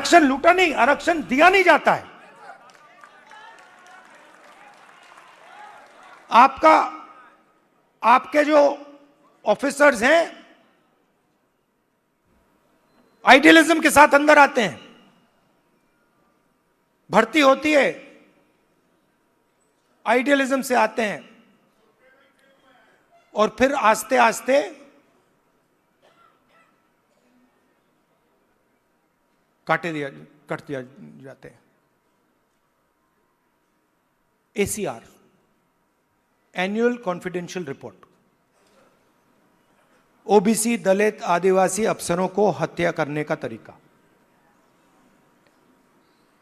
आरक्षण लूटा नहीं, आरक्षण दिया नहीं जाता है। आपके जो ऑफिसर्स हैं आइडियलिज्म के साथ अंदर आते हैं, भर्ती होती है आइडियलिज्म से आते हैं और फिर आस्ते आस्ते कट दिया जाते हैं। ACR, annual confidential report, OBC Dalit Adivasi अफसरों को हत्या करने का तरीका।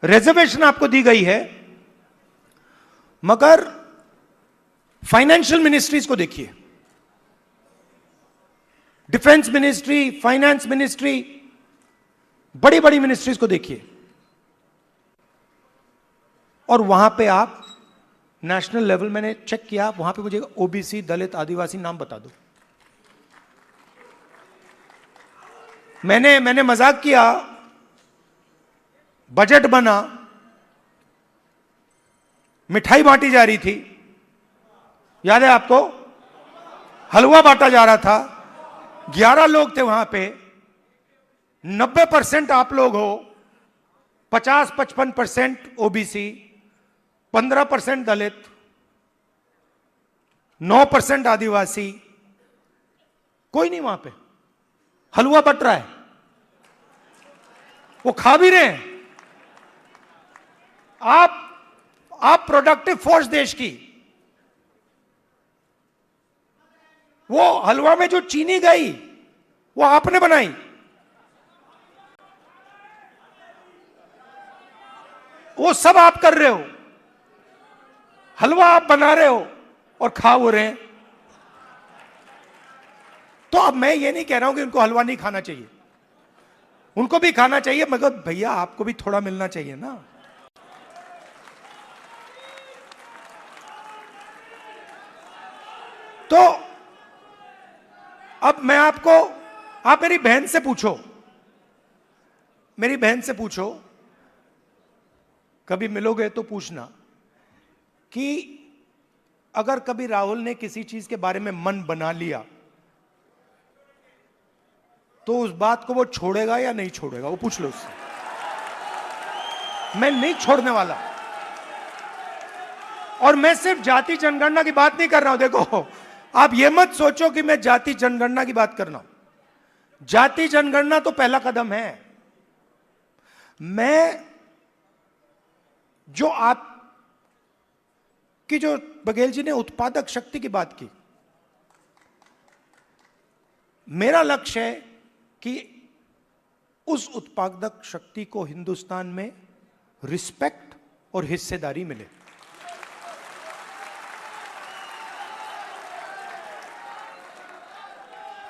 रिजर्वेशन आपको दी गई है, मगर फाइनेंशियल मिनिस्ट्रीज को देखिए, डिफेंस मिनिस्ट्री, फाइनेंस मिनिस्ट्री, बड़ी बड़ी मिनिस्ट्रीज को देखिए, और वहां पे आप नेशनल लेवल, मैंने चेक किया, वहां पे मुझे ओबीसी दलित आदिवासी नाम बता दो। मैंने मजाक किया, बजट बना, मिठाई बांटी जा रही थी, याद है आपको, हलवा बांटा जा रहा था, 11 लोग थे वहां पे, 90% आप लोग हो, 50-55% ओबीसी, 15% दलित, 9% आदिवासी, कोई नहीं वहां पे। हलवा बट रहा है, वो खा भी रहे हैं। आप प्रोडक्टिव फोर्स देश की, वो हलवा में जो चीनी गई वो आपने बनाई, वो सब आप कर रहे हो, हलवा आप बना रहे हो और खा हो रहे हैं। तो अब मैं ये नहीं कह रहा हूं कि उनको हलवा नहीं खाना चाहिए, उनको भी खाना चाहिए, मगर भैया आपको भी थोड़ा मिलना चाहिए ना। तो अब मैं आपको, आप मेरी बहन से पूछो, मेरी बहन से पूछो, कभी मिलोगे तो पूछना कि अगर कभी राहुल ने किसी चीज के बारे में मन बना लिया तो उस बात को वो छोड़ेगा या नहीं छोड़ेगा, वो पूछ लो उससे। मैं नहीं छोड़ने वाला। और मैं सिर्फ जाति जनगणना की बात नहीं कर रहा हूं, देखो आप ये मत सोचो कि मैं जाति जनगणना की बात कर रहा हूं। जाति जनगणना तो पहला कदम है। मैं जो आप कि जो बघेल जी ने उत्पादक शक्ति की बात की, मेरा लक्ष्य है कि उस उत्पादक शक्ति को हिंदुस्तान में रिस्पेक्ट और हिस्सेदारी मिले।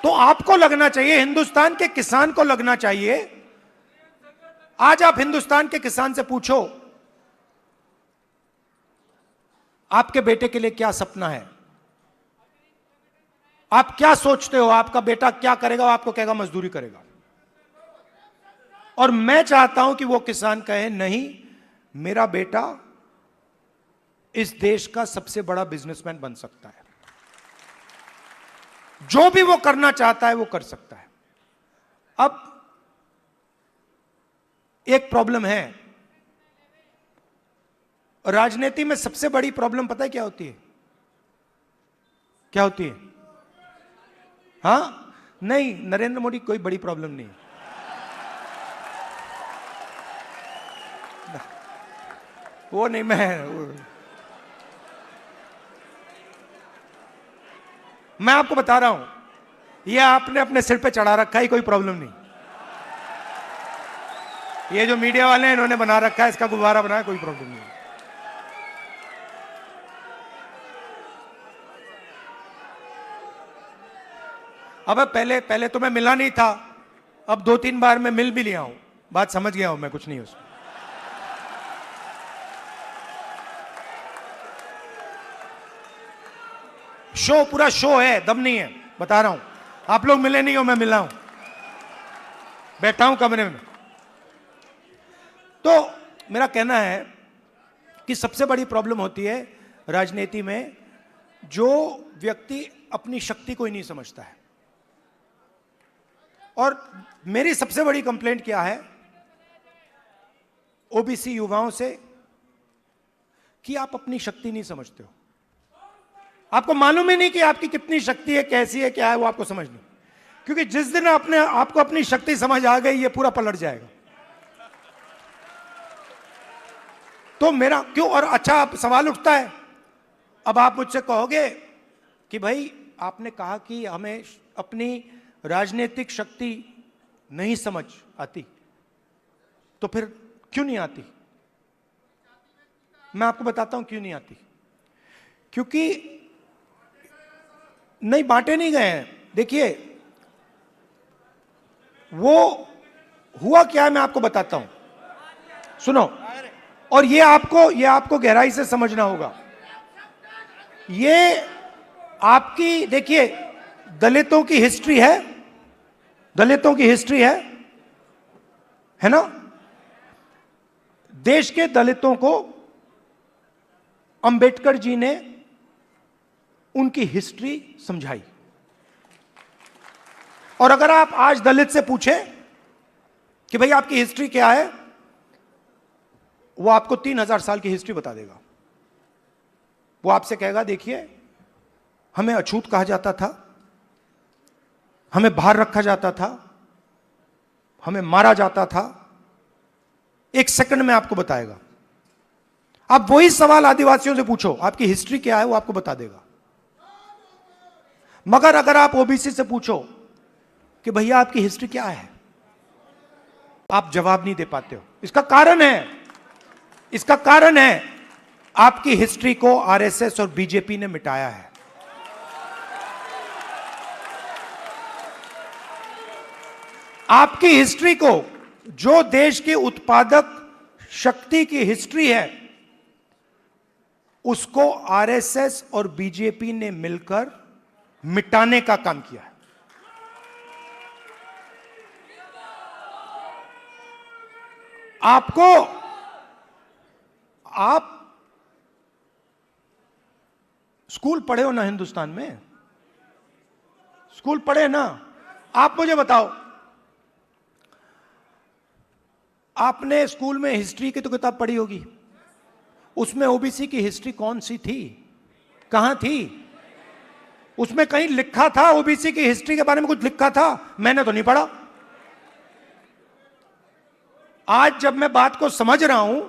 तो आपको लगना चाहिए, हिंदुस्तान के किसान को लगना चाहिए। आज आप हिंदुस्तान के किसान से पूछो आपके बेटे के लिए क्या सपना है, आप क्या सोचते हो, आपका बेटा क्या करेगा, वो आपको कहेगा मजदूरी करेगा। और मैं चाहता हूं कि वो किसान कहे नहीं, मेरा बेटा इस देश का सबसे बड़ा बिजनेसमैन बन सकता है, जो भी वो करना चाहता है वो कर सकता है। अब एक प्रॉब्लम है राजनीति में, सबसे बड़ी प्रॉब्लम पता है क्या होती है? क्या होती है? हां, नहीं, नरेंद्र मोदी कोई बड़ी प्रॉब्लम नहीं है। वो नहीं, मैं आपको बता रहा हूं, ये आपने अपने सिर पे चढ़ा रखा है, कोई प्रॉब्लम नहीं। ये जो मीडिया वाले हैं इन्होंने बना रखा है, इसका गुब्बारा बनाया, कोई प्रॉब्लम नहीं। अब पहले तो मैं मिला नहीं था, अब 2-3 बार मैं मिल भी लिया हूं, बात समझ गया हूं मैं, कुछ नहीं उसमें। शो, पूरा शो है, दम नहीं है, बता रहा हूं। आप लोग मिले नहीं हो, मैं मिला हूं, बैठा हूं कमरे में। तो मेरा कहना है कि सबसे बड़ी प्रॉब्लम होती है राजनीति में, जो व्यक्ति अपनी शक्ति को ही नहीं समझता है। और मेरी सबसे बड़ी कंप्लेंट क्या है ओबीसी युवाओं से, कि आप अपनी शक्ति नहीं समझते हो। आपको मालूम ही नहीं कि आपकी कितनी शक्ति है, कैसी है, क्या है, वो आपको समझ नहीं। क्योंकि जिस दिन आपको अपनी शक्ति समझ आ गई, ये पूरा पलट जाएगा। तो मेरा क्यों, और अच्छा सवाल उठता है, अब आप मुझसे कहोगे कि भाई आपने कहा कि हमें अपनी राजनीतिक शक्ति नहीं समझ आती, तो फिर क्यों नहीं आती? मैं आपको बताता हूं क्यों नहीं आती। क्योंकि नहीं, बांटे नहीं गए हैं। देखिए वो हुआ क्या है, मैं आपको बताता हूं, सुनो। और ये आपको गहराई से समझना होगा। ये आपकी, देखिए, दलितों की हिस्ट्री है, दलितों की हिस्ट्री है ना। देश के दलितों को अंबेडकर जी ने उनकी हिस्ट्री समझाई। और अगर आप आज दलित से पूछें कि भाई आपकी हिस्ट्री क्या है, वो आपको 3000 साल की हिस्ट्री बता देगा। वो आपसे कहेगा देखिए, हमें अछूत कहा जाता था, हमें बाहर रखा जाता था, हमें मारा जाता था। एक सेकंड में आपको बताएगा। आप वही सवाल आदिवासियों से पूछो, आपकी हिस्ट्री क्या है, वो आपको बता देगा। मगर अगर आप ओबीसी से पूछो कि भैया आपकी हिस्ट्री क्या है, आप जवाब नहीं दे पाते हो। इसका कारण है आपकी हिस्ट्री को आरएसएस और बीजेपी ने मिटाया है। आपकी हिस्ट्री को, जो देश की उत्पादक शक्ति की हिस्ट्री है, उसको आरएसएस और बीजेपी ने मिलकर मिटाने का काम किया है। आप स्कूल पढ़े हो ना हिंदुस्तान में, स्कूल पढ़े ना। आप मुझे बताओ, आपने स्कूल में हिस्ट्री की तो किताब पढ़ी होगी, उसमें ओबीसी की हिस्ट्री कौन सी थी, कहां थी? उसमें कहीं लिखा था ओबीसी की हिस्ट्री के बारे में? कुछ लिखा था? मैंने तो नहीं पढ़ा। आज जब मैं बात को समझ रहा हूं,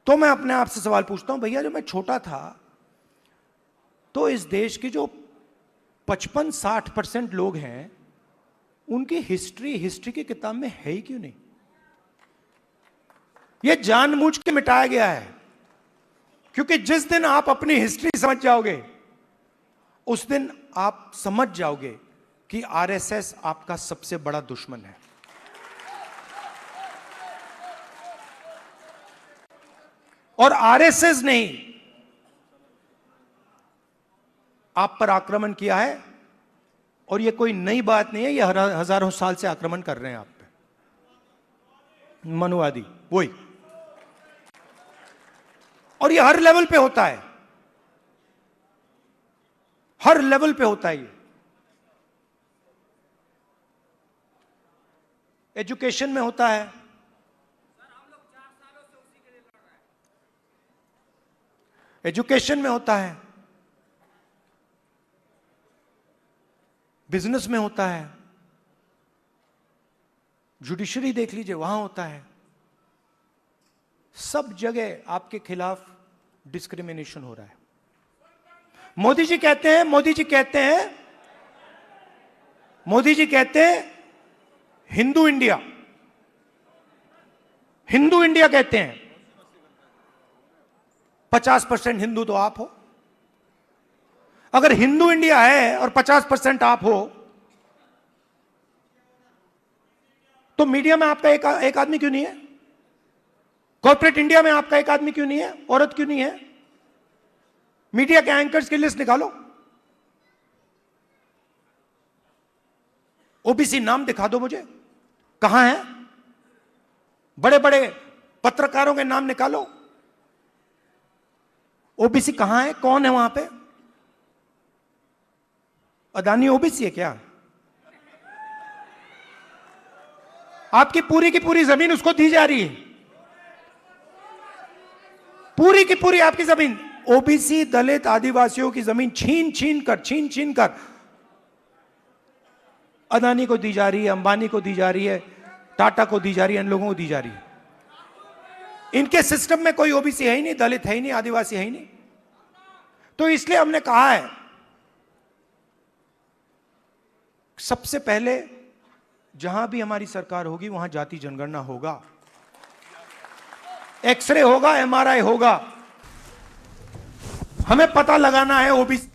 तो मैं अपने आप से सवाल पूछता हूं, भैया जब मैं छोटा था तो इस देश के जो 55-60% लोग हैं, उनकी हिस्ट्री की किताब में है ही क्यों नहीं? यह जानबूझ के मिटाया गया है। क्योंकि जिस दिन आप अपनी हिस्ट्री समझ जाओगे, उस दिन आप समझ जाओगे कि आरएसएस आपका सबसे बड़ा दुश्मन है। और आरएसएस ने आप पर आक्रमण किया है, और यह कोई नई बात नहीं है, यह हजारों साल से आक्रमण कर रहे हैं आप पे, मनुवादी वही। और यह हर लेवल पे होता है, हर लेवल पे होता है। ये एजुकेशन में होता है, एजुकेशन में होता है, बिजनेस में होता है, जुडिशरी देख लीजिए वहां होता है। सब जगह आपके खिलाफ डिस्क्रिमिनेशन हो रहा है। मोदी जी कहते हैं हिंदू इंडिया कहते हैं। 50% हिंदू तो आप हो। अगर हिंदू इंडिया है और 50% आप हो, तो मीडिया में आपका एक आदमी क्यों नहीं है? कॉर्पोरेट इंडिया में आपका एक आदमी क्यों नहीं है? औरत क्यों नहीं है? मीडिया के एंकर्स की लिस्ट निकालो, ओबीसी नाम दिखा दो मुझे, कहां है? बड़े बड़े पत्रकारों के नाम निकालो। ओबीसी कहां है, कौन है वहां पे? अदानी ओबीसी है क्या? आपकी पूरी की पूरी जमीन उसको दी जा रही है, पूरी की पूरी आपकी जमीन। ओबीसी दलित आदिवासियों की जमीन छीन छीन कर अदानी को दी जा रही है, अंबानी को दी जा रही है, टाटा को दी जा रही है, इन लोगों को दी जा रही है। इनके सिस्टम में कोई ओबीसी है ही नहीं, दलित है ही नहीं, आदिवासी है ही नहीं। तो इसलिए हमने कहा है सबसे पहले जहां भी हमारी सरकार होगी वहां जाति जनगणना होगा, एक्सरे होगा, एमआरआई होगा। हमें पता लगाना है ओबीसी